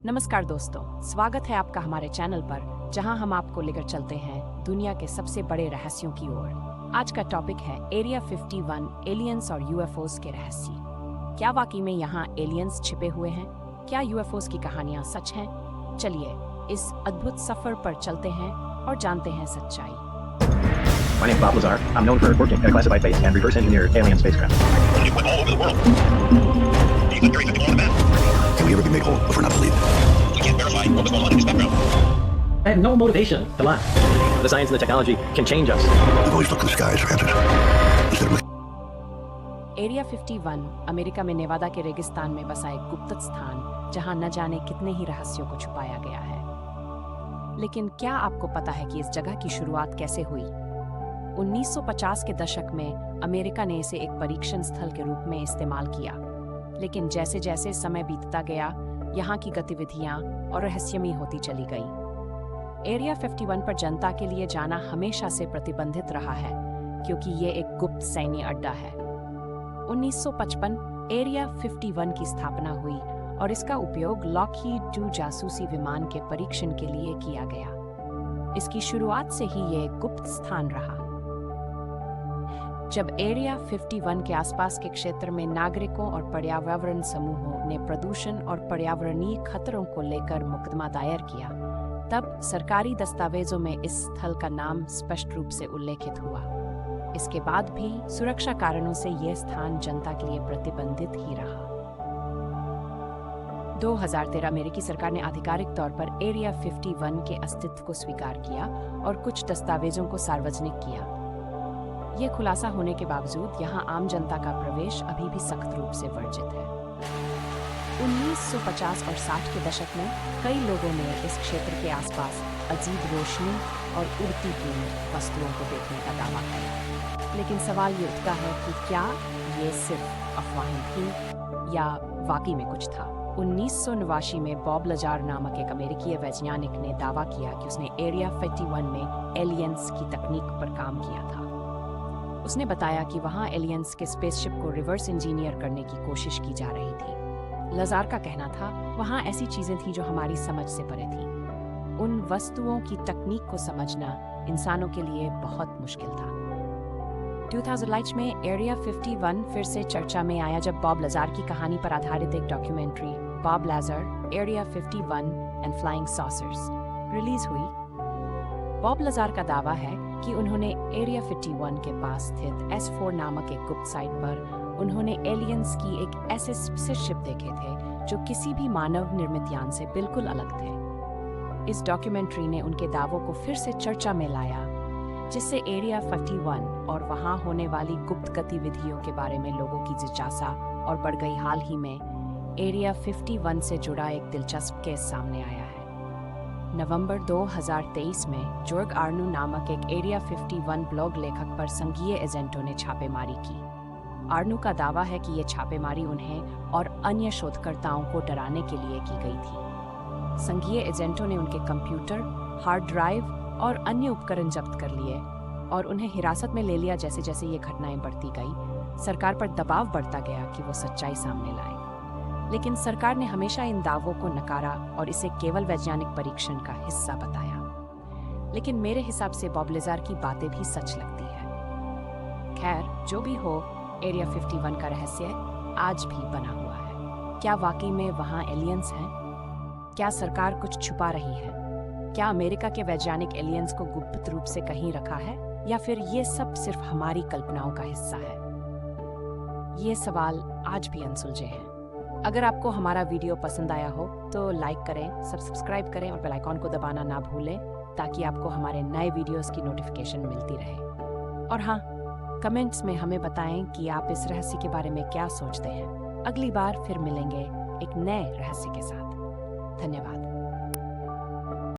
नमस्कार दोस्तों, स्वागत है आपका हमारे चैनल पर जहां हम आपको लेकर चलते हैं दुनिया के सबसे बड़े रहस्यों की ओर। आज का टॉपिक है एरिया 51 एलियंस और यूएफओस के रहस्य। क्या वाकई में यहां एलियंस छिपे हुए हैं? क्या यूएफओस की कहानियां सच हैं? चलिए इस अद्भुत सफर पर चलते हैं और जानते हैं सच्चाई। My name is Bob Lazar. I'm known for working at a classified base and reverse engineer alien spacecraft. It went all over the world. Do you think Area 51 on the map? Can we ever be made whole if we're not believed? We can't verify what was going on in his background. I have no motivation to lie. The science and the technology can change us. We've always looked to the skies for answers. Instead of looking area 51 America में नेवादा के रेगिस्तान में बसा एक गुप्त स्थान जहां न जाने कितने ही रहस्यों को छुपाया गया है। लेकिन क्या आपको पता है कि इस जगह की शुरुआत कैसे हुई? 1950 के दशक में अमेरिका ने इसे एक परीक्षण स्थल के रूप में इस्तेमाल किया, लेकिन जैसे जैसे समय बीतता गया, यहाँ की गतिविधियाँ और रहस्यमयी होती चली गई। एरिया 51 पर जनता के लिए जाना हमेशा से प्रतिबंधित रहा है, क्योंकि ये एक गुप्त सैन्य अड्डा है। 1955 एरिया 51 की स्थापना हुई और इसका उपयोग लॉकहीड 2 जासूसी विमान के परीक्षण के लिए किया गया। इसकी शुरुआत से ही ये एक गुप्त स्थान रहा। जब एरिया 51 के आसपास के क्षेत्र में नागरिकों और पर्यावरण समूहों ने प्रदूषण और पर्यावरणीय खतरों को लेकर मुकदमा दायर किया, तब सरकारी दस्तावेजों में इस स्थल का नाम स्पष्ट रूप से उल्लेखित हुआ। इसके बाद भी सुरक्षा कारणों से यह स्थान जनता के लिए प्रतिबंधित ही रहा। 2013 अमेरिकी सरकार ने आधिकारिक तौर पर एरिया 51 के अस्तित्व को स्वीकार किया और कुछ दस्तावेजों को सार्वजनिक किया। ये खुलासा होने के बावजूद यहाँ आम जनता का प्रवेश अभी भी सख्त रूप से वर्जित है। 1950 और 60 के दशक में कई लोगों ने इस क्षेत्र के आसपास अजीब रोशनी और उड़ती हुई वस्तुओं को देखने का दावा किया। लेकिन सवाल ये उठता है कि क्या ये सिर्फ अफवाहें थीं या वाकई में कुछ था। 1989 में बॉब लजार नामक एक अमेरिकी वैज्ञानिक ने दावा किया कि उसने एरिया 51 में एलियंस की तकनीक पर काम किया था। उसने बताया कि वहां एलियंस के स्पेसशिप को रिवर्स इंजीनियर करने की कोशिश की जा रही थी। लजार का कहना था वहां ऐसी चीजें थीं जो हमारी समझ से परे थीं। उन वस्तुओं की तकनीक को समझना इंसानों के लिए बहुत मुश्किल था। 2008 में एरिया 51 फिर से चर्चा में आया जब बॉब लजार की कहानी पर आधारित एक documentary Bob Lazare area 51 and flying saucers release हुई। बॉब लजार का दावा है कि उन्होंने एरिया 51 के पास स्थित S4 नामक एक गुप्त साइट पर उन्होंने एलियंस की एक ऐसे स्पेसशिप देखे थे जो किसी भी मानव निर्मित यान से बिल्कुल अलग थे। इस डॉक्यूमेंट्री ने उनके दावों को फिर से चर्चा में लाया, जिससे एरिया 51 और वहां होने वाली गुप्त गतिविधियों के बारे में लोगों की जिज्ञासा और बढ़ गई। हाल ही में एरिया 51 से जुड़ा एक दिलचस्प केस सामने आया है। नवंबर 2023 में जॉर्ग आर्नू नामक एक एरिया 51 ब्लॉग लेखक पर संघीय एजेंटों ने छापेमारी की। आर्नू का दावा है कि ये छापेमारी उन्हें और अन्य शोधकर्ताओं को डराने के लिए की गई थी। संघीय एजेंटों ने उनके कंप्यूटर, हार्ड ड्राइव और अन्य उपकरण जब्त कर लिए और उन्हें हिरासत में ले लिया। जैसे जैसे ये घटनाएं बढ़ती गई, सरकार पर दबाव बढ़ता गया कि वो सच्चाई सामने लाए। लेकिन सरकार ने हमेशा इन दावों को नकारा और इसे केवल वैज्ञानिक परीक्षण का हिस्सा बताया। लेकिन मेरे हिसाब से बॉब लजार की बातें भी सच लगती है। खैर, जो भी हो, एरिया 51 का रहस्य आज भी बना हुआ है। क्या वाकई में वहां एलियंस हैं? क्या सरकार कुछ छुपा रही है? क्या अमेरिका के वैज्ञानिक एलियंस को गुप्त रूप से कहीं रखा है, या फिर ये सब सिर्फ हमारी कल्पनाओं का हिस्सा है? ये सवाल आज भी अनसुलझे हैं। अगर आपको हमारा वीडियो पसंद आया हो तो लाइक करें, सब्सक्राइब करें और बेल आइकॉन को दबाना ना भूलें, ताकि आपको हमारे नए वीडियोस की नोटिफिकेशन मिलती रहे। और हाँ, कमेंट्स में हमें बताएं कि आप इस रहस्य के बारे में क्या सोचते हैं। अगली बार फिर मिलेंगे एक नए रहस्य के साथ। धन्यवाद।